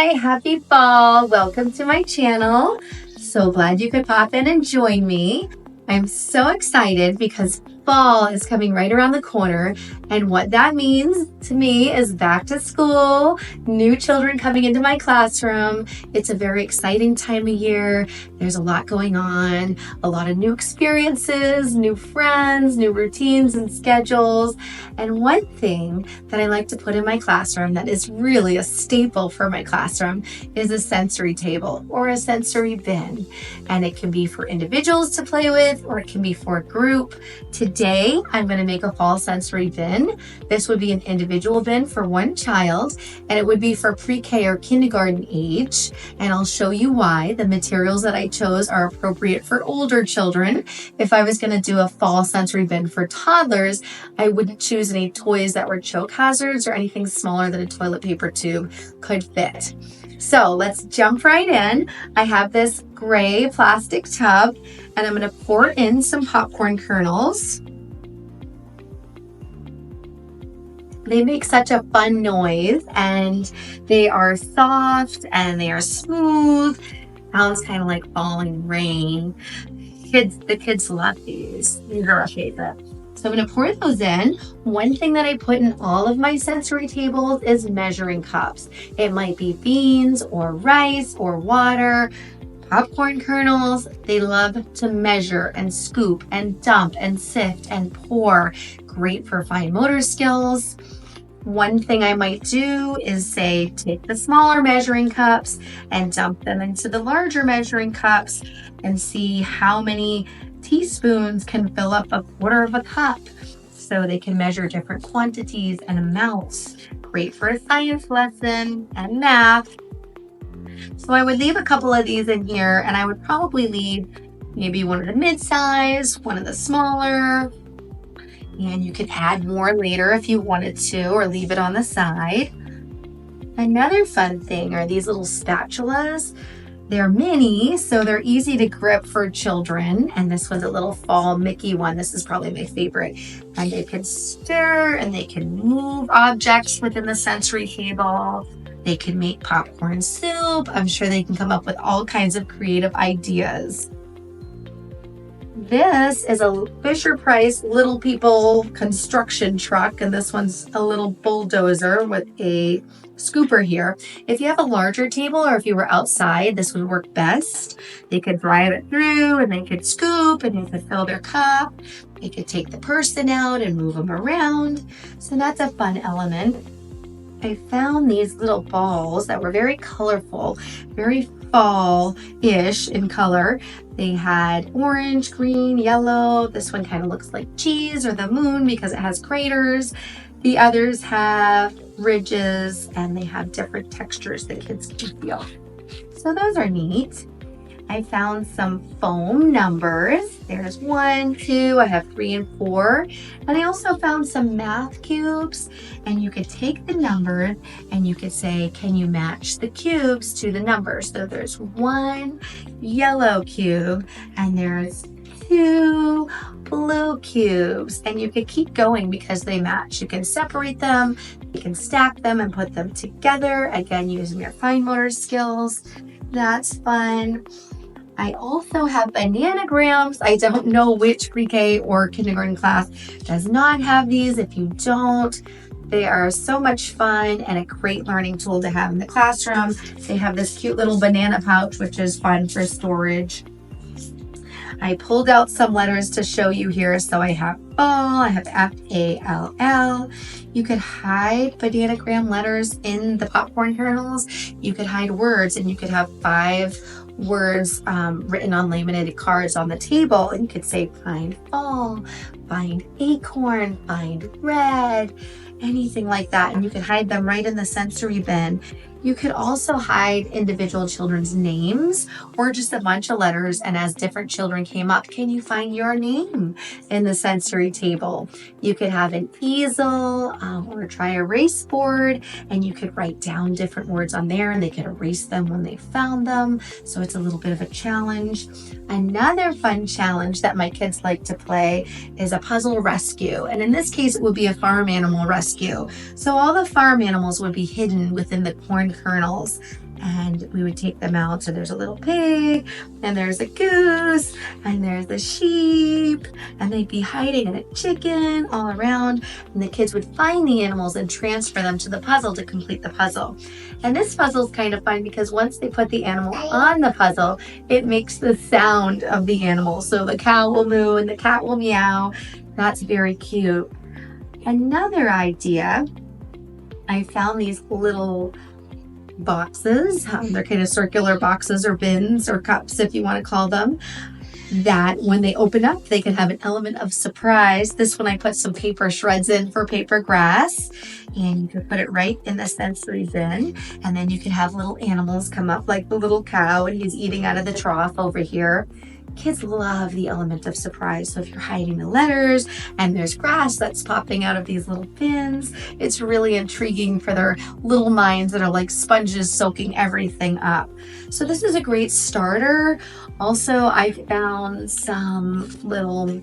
Hi, happy fall. Welcome to my channel. So glad you could pop in and join me. I'm so excited because fall is coming right around the corner, and what that means to me is back to school, new children coming into my classroom. It's a very exciting time of year. There's a lot going on, a lot of new experiences, new friends, new routines and schedules. And one thing that I like to put in my classroom that is really a staple for my classroom is a sensory table or a sensory bin. And it can be for individuals to play with, or it can be for a group. Today, I'm going to make a fall sensory bin. This would be an individual bin for one child, and it would be for pre-K or kindergarten age. And I'll show you why. The materials that I chose are appropriate for older children. If I was going to do a fall sensory bin for toddlers, I wouldn't choose any toys that were choke hazards or anything smaller than a toilet paper tube could fit. So let's jump right in. I have this gray plastic tub, and I'm going to pour in some popcorn kernels. They make such a fun noise, and they are soft and they are smooth. Sounds kind of like falling rain. The kids love these. These are our favorite. So I'm going to pour those in. One thing that I put in all of my sensory tables is measuring cups. It might be beans or rice or water. Popcorn kernels, they love to measure and scoop and dump and sift and pour. Great for fine motor skills. One thing I might do is say, take the smaller measuring cups and dump them into the larger measuring cups and see how many teaspoons can fill up a quarter of a cup. So they can measure different quantities and amounts. Great for a science lesson and math. So I would leave a couple of these in here, and I would probably leave maybe one of the mid-size, one of the smaller, and you could add more later if you wanted to, or leave it on the side. Another fun thing are these little spatulas. They're mini, so they're easy to grip for children. And this was a little fall Mickey one. This is probably my favorite. And they can stir and they can move objects within the sensory table. They can make popcorn soup. I'm sure they can come up with all kinds of creative ideas. This is a Fisher-Price Little People construction truck, and this one's a little bulldozer with a scooper here. If you have a larger table or if you were outside, this would work best. They could drive it through and they could scoop and they could fill their cup. They could take the person out and move them around. So that's a fun element. I found these little balls that were very colorful, very fall-ish in color. They had orange, green, yellow. This one kind of looks like cheese or the moon because it has craters. The others have ridges and they have different textures that kids can feel. So those are neat. I found some foam numbers. There's 1, 2, I have 3 and 4. And I also found some math cubes, and you could take the numbers and you could say, can you match the cubes to the numbers? So there's 1 yellow cube and there's 2 blue cubes, and you could keep going because they match. You can separate them, you can stack them and put them together, again using your fine motor skills. That's fun. I also have Bananagrams. I don't know which pre-K or kindergarten class does not have these. If you don't, they are so much fun and a great learning tool to have in the classroom. They have this cute little banana pouch, which is fun for storage. I pulled out some letters to show you here. So I have fall, I have F-A-L-L. You could hide Bananagram letters in the popcorn kernels. You could hide words, and you could have 5 words written on laminated cards on the table, and you could say find fall, find acorn, find red, anything like that, and you could hide them right in the sensory bin. You could also hide individual children's names or just a bunch of letters, and as different children came up, can you find your name in the sensory table? You could have an easel or try a erase board, and you could write down different words on there and they could erase them when they found them. So it's a little bit of a challenge. Another fun challenge that my kids like to play is a puzzle rescue. And in this case, it would be a farm animal rescue. So all the farm animals would be hidden within the corn kernels. And we would take them out. So there's a little pig, and there's a goose, and there's a sheep, and they'd be hiding in a chicken all around. And the kids would find the animals and transfer them to the puzzle to complete the puzzle. And this puzzle is kind of fun because once they put the animal on the puzzle, it makes the sound of the animal. So the cow will moo and the cat will meow. That's very cute. Another idea, I found these little boxes. They're kind of circular boxes or bins or cups, if you want to call them, that when they open up, they can have an element of surprise. This one I put some paper shreds in for paper grass, and you can put it right in the sensory bin. And then you can have little animals come up, like the little cow, and he's eating out of the trough over here. Kids love the element of surprise. So if you're hiding the letters and there's grass that's popping out of these little bins, it's really intriguing for their little minds that are like sponges soaking everything up. So this is a great starter. Also, I found some little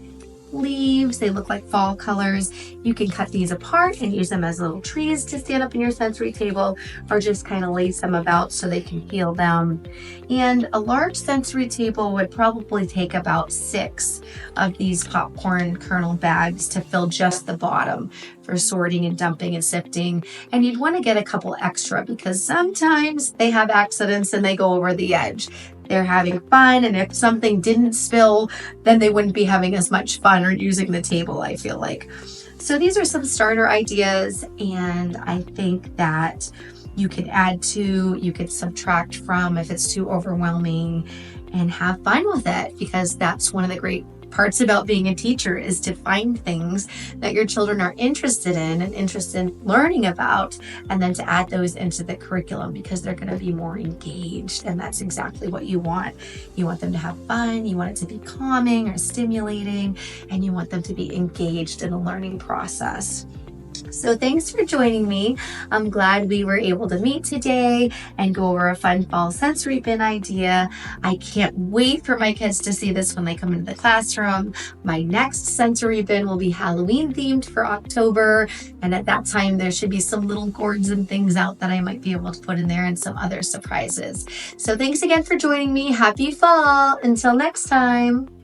leaves. They look like fall colors. You can cut these apart and use them as little trees to stand up in your sensory table, or just kind of lace them about so they can peel them. And a large sensory table would probably take about 6 of these popcorn kernel bags to fill just the bottom for sorting and dumping and sifting. And you'd want to get a couple extra because sometimes they have accidents and they go over the edge. They're having fun, and if something didn't spill, then they wouldn't be having as much fun or using the table, I feel like. So these are some starter ideas, and I think that you could add to, you could subtract from if it's too overwhelming, and have fun with it, because that's one of the great parts about being a teacher, is to find things that your children are interested in and interested in learning about, and then to add those into the curriculum because they're going to be more engaged. And that's exactly what you want. You want them to have fun, you want it to be calming or stimulating, and you want them to be engaged in the learning process. So thanks for joining me. I'm glad we were able to meet today and go over a fun fall sensory bin idea. I can't wait for my kids to see this when they come into the classroom. My next sensory bin will be Halloween themed for October. And at that time, there should be some little gourds and things out that I might be able to put in there, and some other surprises. So thanks again for joining me. Happy fall. Until next time.